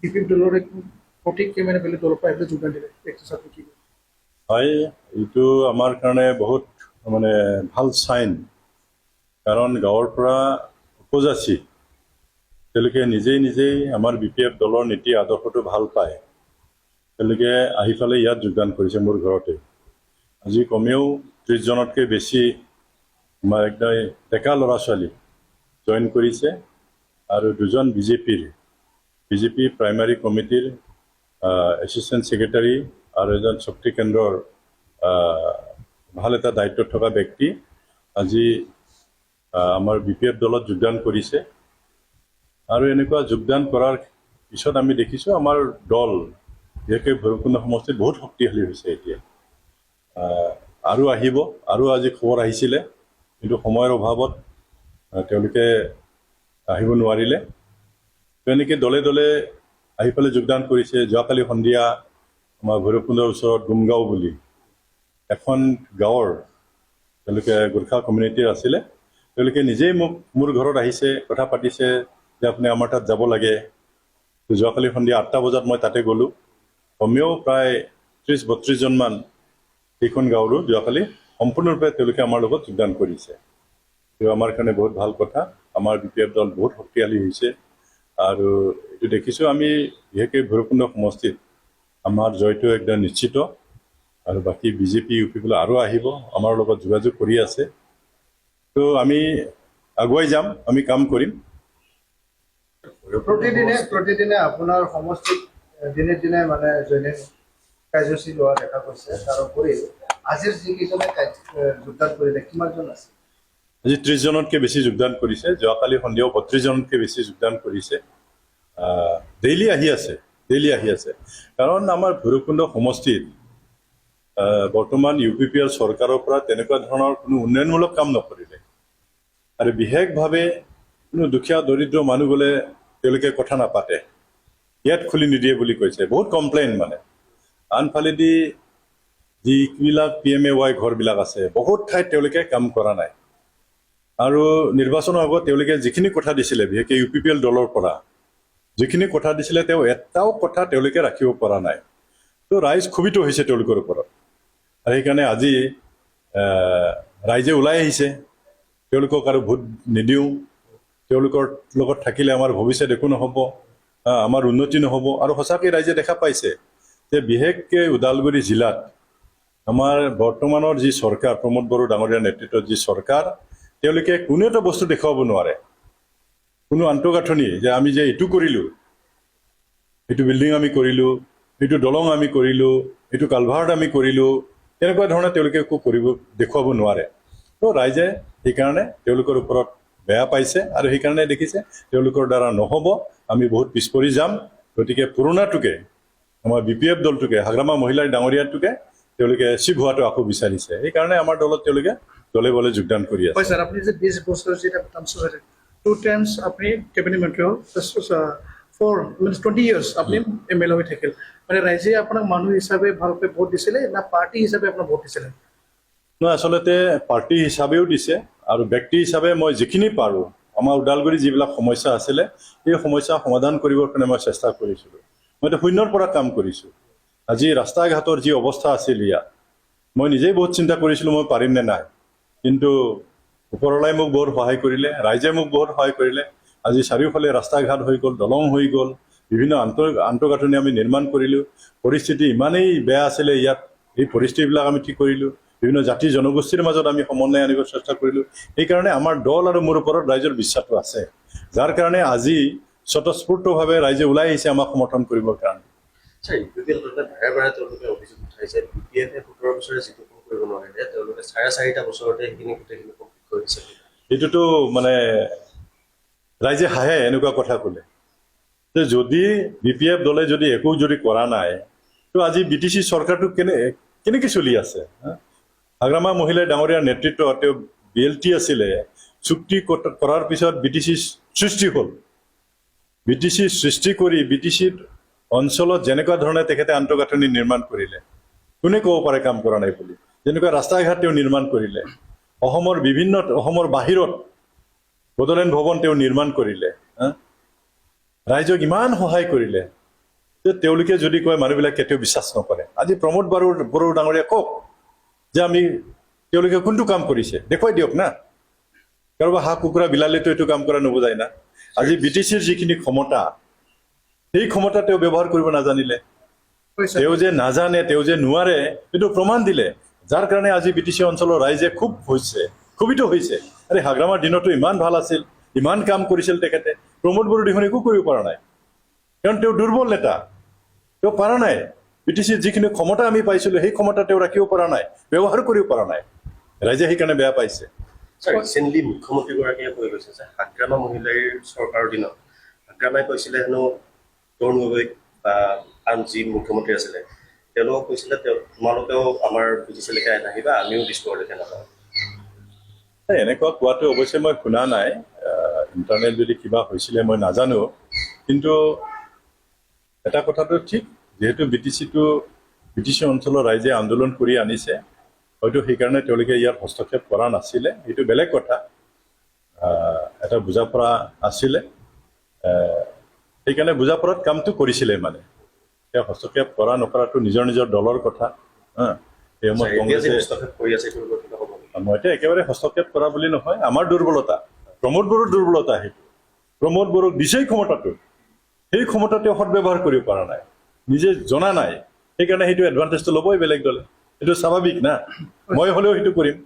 BPF দলৰ এক প্ৰতীককে মানে বেলেগ দলৰ পৰা এইবিলাক যোগদান দিলে এক্সাৰচাইজ কি হয়, এইটো আমাৰ কাৰণে বহুত মানে ভাল চাইন। কাৰণ গাঁৱৰ পৰা উপজাচি তেওঁলোকে নিজেই আমাৰ BPF দলৰ নীতি আদৰ্শটো ভাল পায়। তেওঁলোকে আহি পেলাই ইয়াত যোগদান কৰিছে মোৰ ঘৰতে। আজি কমেও 30জনতকৈ বেছি আমাৰ একদম ডেকা ল'ৰা ছোৱালী জইন কৰিছে আৰু 2জন বিজেপি প্ৰাইমাৰী কমিটিৰ এছিষ্টেণ্ট ছেক্ৰেটাৰী আৰু এজন শক্তি কেন্দ্ৰৰ ভাল এটা দায়িত্বত থকা ব্যক্তি আজি আমাৰ BPF দলত যোগদান কৰিছে। আৰু এনেকুৱা যোগদান কৰাৰ পিছত আমি দেখিছোঁ আমাৰ দল বিশেষকৈ ভৈৰৱকুণ্ড সমষ্টিত বহুত শক্তিশালী হৈছে এতিয়া। আৰু আহিব, আৰু আজি খবৰ আহিছিলে, কিন্তু সময়ৰ অভাৱত তেওঁলোকে আহিব নোৱাৰিলে। তেনেকৈ দলে দলে আহি পেলাই যোগদান কৰিছে। যোৱাকালি সন্ধিয়া আমাৰ ভৈৰৱকুণ্ডৰ ওচৰত গুমগাঁও বুলি এখন গাঁৱৰ তেওঁলোকে গোৰ্খা কমিউনিটিৰ আছিলে। তেওঁলোকে নিজেই মোৰ ঘৰত আহিছে, কথা পাতিছে যে আপুনি আমাৰ তাত যাব লাগে। যোৱাকালি সন্ধিয়া 8টা বজাত মই তাতে গ'লোঁ। কমেও প্ৰায় 30-32জনমান এইখন গাঁৱৰো যোৱাকালি সম্পূৰ্ণৰূপে তেওঁলোকে আমাৰ লগত যোগদান কৰিছে। এইটো আমাৰ কাৰণে বহুত ভাল কথা। আমাৰ BPF দল বহুত শক্তিশালী হৈছে আৰু এইটো দেখিছোঁ আমি বিশেষকৈ ভৈৰৱকুণ্ড সমষ্টিত আমাৰ জয়টো একদম নিশ্চিত। আৰু বাকী বিজেপি ইউপিবিলাক আৰু আহিব, আমাৰ লগত যোগাযোগ কৰি আছে। তো আমি আগুৱাই যাম, আমি কাম কৰিম। প্ৰতিদিনে আপোনাৰ সমষ্টিত দিনে দিনে মানে জইনিং কাৰ্যসূচী লোৱা দেখা গৈছে। তাৰোপৰি আজিৰ যিকেইজনে যোগদান কৰিলে কিমানজন আছে? আজি 30জনতকৈ বেছি যোগদান কৰিছে। যোৱাকালি সন্ধিয়াও 32জনতকৈ বেছি যোগদান কৰিছে। ডেইলি আহি আছে। কাৰণ আমাৰ ভৈৰৱকুণ্ড সমষ্টিত বৰ্তমান UPPR চৰকাৰৰ পৰা তেনেকুৱা ধৰণৰ কোনো উন্নয়নমূলক কাম নকৰিলে। আৰু বিশেষভাৱে কোনো দুখীয়া দৰিদ্ৰ মানুহ গ'লে তেওঁলোকে কথা নাপাতে, ইয়াত খুলি নিদিয়ে বুলি কৈছে। বহুত কমপ্লেইন মানে। আনফালেদি যিবিলাক PMAY ঘৰবিলাক আছে, বহুত ঠাইত তেওঁলোকে কাম কৰা নাই। আৰু নিৰ্বাচনৰ আগত তেওঁলোকে যিখিনি কথা দিছিলে, বিশেষকৈ UPPL দলৰ পৰা যিখিনি কথা দিছিলে, তেওঁ এটাও কথা তেওঁলোকে ৰাখিব পৰা নাই। তো ৰাইজ ক্ষোভিত হৈছে তেওঁলোকৰ ওপৰত। আৰু সেইকাৰণে আজি ৰাইজে ওলাই আহিছে, তেওঁলোকক আৰু ভোট নিদিওঁ, তেওঁলোকৰ লগত থাকিলে আমাৰ ভৱিষ্যত একো নহ'ব, আমাৰ উন্নতি নহ'ব। আৰু সঁচাকৈ ৰাইজে দেখা পাইছে যে বিশেষকৈ ওদালগুৰি জিলাত আমাৰ বৰ্তমানৰ যি চৰকাৰ, প্ৰমোদ বড়ো ডাঙৰীয়াৰ নেতৃত্বত যি চৰকাৰ, তেওঁলোকে কোনো এটা বস্তু দেখুৱাব নোৱাৰে। কোনো আন্তঃগাঁথনি যে আমি যে এইটো কৰিলোঁ, এইটো বিল্ডিং আমি কৰিলোঁ, এইটো দলং আমি কৰিলোঁ, এইটো কালভাৰ্ট আমি কৰিলোঁ, তেনেকুৱা ধৰণে তেওঁলোকে একো দেখুৱাব নোৱাৰে। তো ৰাইজে সেইকাৰণে তেওঁলোকৰ ওপৰত বেয়া পাইছে আৰু সেইকাৰণে দেখিছে তেওঁলোকৰ দ্বাৰা নহ'ব, আমি বহুত পিছ পৰি যাম। গতিকে পুৰণাটোকে, আমাৰ BPF দলটোকে, হাগ্ৰামা মহিলাৰ ডাঙৰীয়াটোকে তেওঁলোকে চিফ হোৱাটো আকৌ বিচাৰিছে। সেইকাৰণে আমাৰ দলত তেওঁলোকে দলে বলে যোগদান কৰি আছে। হয় ছাৰ, আপুনি যে 20 বছৰ যেটা ট্ৰান্সফাৰ 2 টাইমছ আপুনি কেবিনেট মন্ত্ৰী হ'ল, 20 years আপুনি MLA হৈ থাকিল। মানে ৰাইজে আপোনাক মানুহ হিচাপে ভালকৈ ভোট দিছিলে না পাৰ্টি হিচাপে আপোনাক ভোট দিছিলে? নহয়, আচলতে পাৰ্টি হিচাপেও দিছে আৰু ব্যক্তি হিচাপে মই যিখিনি পাৰোঁ, আমাৰ ওদালগুৰি যিবিলাক সমস্যা আছিলে, সেই সমস্যা সমাধান কৰিবৰ কাৰণে মই চেষ্টা কৰিছিলোঁ। মইতো শূন্যৰ পৰা কাম কৰিছোঁ। আজি ৰাস্তা ঘাটৰ যি অৱস্থা আছিল ইয়াত, মই নিজেই বহুত চিন্তা কৰিছিলোঁ মই পাৰিম নে নাই। কিন্তু ওপৰলাই মোক বহুত সহায় কৰিলে, ৰাইজে মোক বহুত সহায় কৰিলে। আজি চাৰিওফালে ৰাস্তা ঘাট হৈ গ'ল, দলং হৈ গ'ল, বিভিন্ন আন্তঃগাঁথনি আমি নিৰ্মাণ কৰিলোঁ। পৰিস্থিতি ইমানেই বেয়া আছিলে ইয়াত, এই পৰিস্থিতিবিলাক আমি ঠিক কৰিলোঁ। বিভিন্ন জাতি জনগোষ্ঠীৰ মাজত আমি সমন্বয় আনিব চেষ্টা কৰিলোঁ। সেইকাৰণে আমাৰ দল আৰু মোৰ ওপৰত ৰাইজৰ বিশ্বাসটো আছে, যাৰ কাৰণে আজি স্বতঃস্ফূৰ্তভাৱে ৰাইজে ওলাই আহিছে আমাক সমৰ্থন কৰিবৰ কাৰণে। UPPL দলে বাৰে বাৰে তেওঁলোকে অভিযোগ উঠাইছে BPF 17 বছৰে যিটো কাম কৰিব নোৱাৰিলে, তেওঁলোকে 4.5 বছৰতে সেইখিনি গোটেইখিনি কমপ্লিট কৰি দিছে। এইটোতো মানে ৰাইজে হাঁহে এনেকুৱা কথা ক'লে। যে যদি BPF দলে যদি একো কৰা নাই, তো আজি BTC চৰকাৰটো কেনেকৈ চলি আছে? হাগ্ৰামা মহিলা ডাঙৰীয়াৰ নেতৃত্বত তেওঁ BLT আছিলে, চুক্তি কৰাৰ পিছত BTC সৃষ্টি হ'ল। BTC সৃষ্টি কৰি BTC অঞ্চলত যেনেকুৱা ধৰণে তেখেতে আন্তঃগাঁথনি নিৰ্মাণ কৰিলে, কোনে ক'ব পাৰে কাম কৰা নাই বুলি? যেনেকুৱা ৰাস্তা ঘাট তেওঁ নিৰ্মাণ কৰিলে, অসমৰ বাহিৰত বড়োলেণ্ড ভৱন তেওঁ নিৰ্মাণ কৰিলে, ৰাইজক ইমান সহায় কৰিলে। যে তেওঁলোকে যদি কয় মানুহবিলাক কেতিয়াও বিশ্বাস নকৰে আজি প্ৰমোদ বড়ো ডাঙৰীয়া কওক যে আমি তেওঁলোকে কোনটো কাম কৰিছে দেখুৱাই দিয়ক না কাৰোবাৰ হাঁহ কুকুৰা বিলালেতো এইটো কাম কৰা নুবুজায় না আজি BTCৰ যিখিনি ক্ষমতা সেই ক্ষমতা তেওঁ ব্যৱহাৰ কৰিব নাজানিলে হয় স্যাৰ তেওঁ যে নাজানে তেওঁ যে নোৱাৰে এইটো প্ৰমাণ দিলে যাৰ কাৰণে আজি BTC অঞ্চলৰ ৰাইজে খুব হৈছে ক্ষোভিত হৈছে আৰে হাগ্ৰামাৰ দিনতো ইমান ভাল আছিল ইমান কাম কৰিছিল তেখেতে প্ৰমোদ বড়ো দেখোন একো কৰিব পৰা নাই কাৰণ তেওঁ দুৰ্বল নেতা তেওঁ পৰা নাই BTCৰ যিখিনি ক্ষমতা আমি পাইছিলোঁ সেই ক্ষমতা তেওঁ ৰাখিব পৰা নাই ব্যৱহাৰ কৰিব পৰা নাই ৰাইজে সেইকাৰণে বেয়া পাইছে স্যাৰ ৰিচেণ্টলি মুখ্যমন্ত্ৰীগৰাকীয়ে কৈ গৈছে যে হাগ্ৰামা মহিলাৰ চৰকাৰৰ দিনত হাগ্ৰামাই কৈছিলে হেনো তৰুণ গগৈ বা আন যি মুখ্যমন্ত্ৰী আছিলে তেওঁলোকক কৈছিলে তোমালোকেও আমাৰ BTCলৈকে নাহিবা আমিও দিছপুৰলৈকে নাযাওঁ এনেকুৱা কোৱাটো অৱশ্যে মই শুনা নাই ইণ্টাৰনেট যদি কিবা হৈছিলে মই নাজানো কিন্তু এটা কথাটো ঠিক যেহেতু BTC অঞ্চলৰ ৰাইজে আন্দোলন কৰি আনিছে হয়তো সেইকাৰণে তেওঁলোকে ইয়াত হস্তক্ষেপ কৰা নাছিলে এইটো বেলেগ কথা এটা বুজাপৰা আছিলে সেইকাৰণে বুজাপৰাত কামটো কৰিছিলে মানে তেওঁ হস্তক্ষেপ কৰা নকৰাটো নিজৰ নিজৰ দলৰ কথা সেই সময়ত কংগ্ৰেছে হস্তক্ষেপ কৰি আছে এইটো কিবা হ'ব নেকি? মই এতিয়া একেবাৰে হস্তক্ষেপ কৰা বুলি নহয় আমাৰ দুৰ্বলতা প্ৰমোদ বড়োৰ দুৰ্বলতা সেইটো প্ৰমোদ বড়োক দিছেই ক্ষমতাটো সেই ক্ষমতা তেওঁ সদব্যৱহাৰ কৰিব পৰা নাই নিজে জনা নাই সেইকাৰণে সেইটো এডভান্টেজটো ল'বই বেলেগ দলে এইটো স্বাভাৱিক না মই হ'লেও সেইটো কৰিম